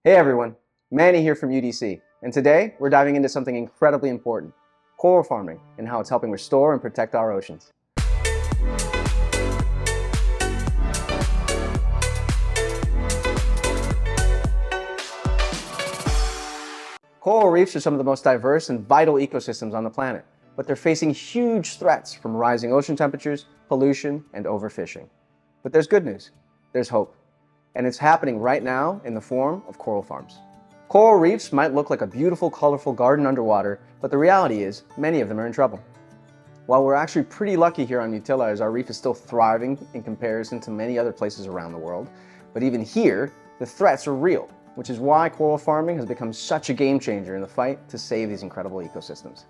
Hey everyone, Manny here from UDC, and today we're diving into something incredibly important, coral farming and how it's helping restore and protect our oceans. Coral reefs are some of the most diverse and vital ecosystems on the planet, but they're facing huge threats from rising ocean temperatures, pollution, and overfishing. But there's good news, there's hope. And it's happening right now in the form of coral farms. Coral reefs might look like a beautiful, colorful garden underwater, but the reality is many of them are in trouble. While we're actually pretty lucky here on Utila as our reef is still thriving in comparison to many other places around the world, but even here, the threats are real, which is why coral farming has become such a game changer in the fight to save these incredible ecosystems.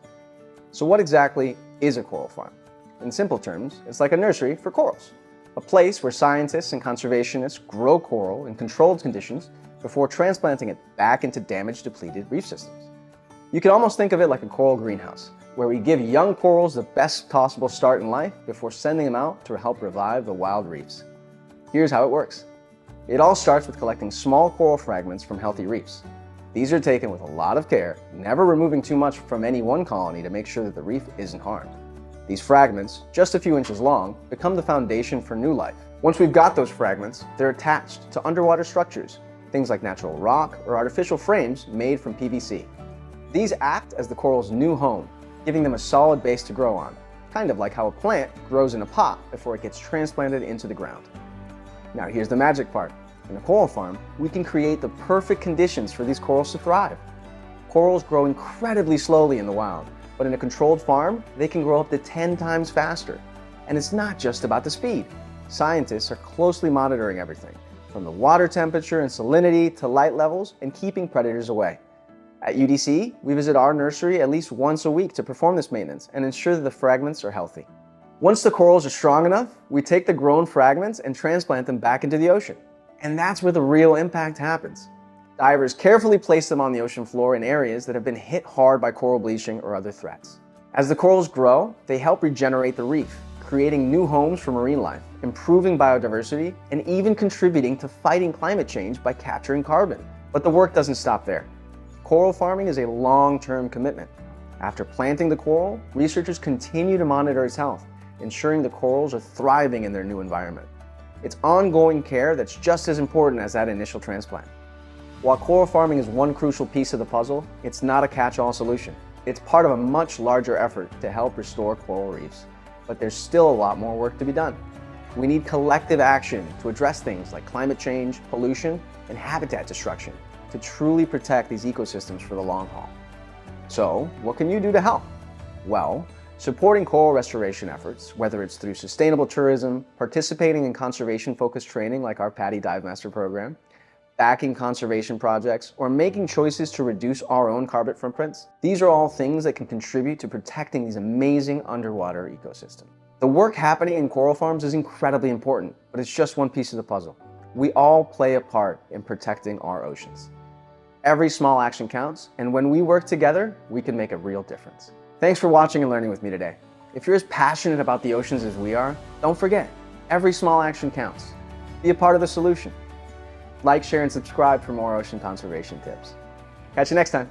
So what exactly is a coral farm? In simple terms, it's like a nursery for corals. A place where scientists and conservationists grow coral in controlled conditions before transplanting it back into damaged, depleted reef systems. You can almost think of it like a coral greenhouse, where we give young corals the best possible start in life before sending them out to help revive the wild reefs. Here's how it works. It all starts with collecting small coral fragments from healthy reefs. These are taken with a lot of care, never removing too much from any one colony to make sure that the reef isn't harmed. These fragments, just a few inches long, become the foundation for new life. Once we've got those fragments, they're attached to underwater structures, things like natural rock or artificial frames made from PVC. These act as the coral's new home, giving them a solid base to grow on, kind of like how a plant grows in a pot before it gets transplanted into the ground. Now here's the magic part. In a coral farm, we can create the perfect conditions for these corals to thrive. Corals grow incredibly slowly in the wild, but in a controlled farm, they can grow up to 10 times faster. And it's not just about the speed. Scientists are closely monitoring everything, from the water temperature and salinity to light levels and keeping predators away. At UDC, we visit our nursery at least once a week to perform this maintenance and ensure that the fragments are healthy. Once the corals are strong enough, we take the grown fragments and transplant them back into the ocean. And that's where the real impact happens. Divers carefully place them on the ocean floor in areas that have been hit hard by coral bleaching or other threats. As the corals grow, they help regenerate the reef, creating new homes for marine life, improving biodiversity, and even contributing to fighting climate change by capturing carbon. But the work doesn't stop there. Coral farming is a long-term commitment. After planting the coral, researchers continue to monitor its health, ensuring the corals are thriving in their new environment. It's ongoing care that's just as important as that initial transplant. While coral farming is one crucial piece of the puzzle, it's not a catch-all solution. It's part of a much larger effort to help restore coral reefs. But there's still a lot more work to be done. We need collective action to address things like climate change, pollution, and habitat destruction to truly protect these ecosystems for the long haul. So, what can you do to help? Well, supporting coral restoration efforts, whether it's through sustainable tourism, participating in conservation-focused training like our PADI Dive Master program, backing conservation projects, or making choices to reduce our own carbon footprints, these are all things that can contribute to protecting these amazing underwater ecosystems. The work happening in coral farms is incredibly important, but it's just one piece of the puzzle. We all play a part in protecting our oceans. Every small action counts, and when we work together, we can make a real difference. Thanks for watching and learning with me today. If you're as passionate about the oceans as we are, don't forget, every small action counts. Be a part of the solution. Like, share, and subscribe for more ocean conservation tips. Catch you next time.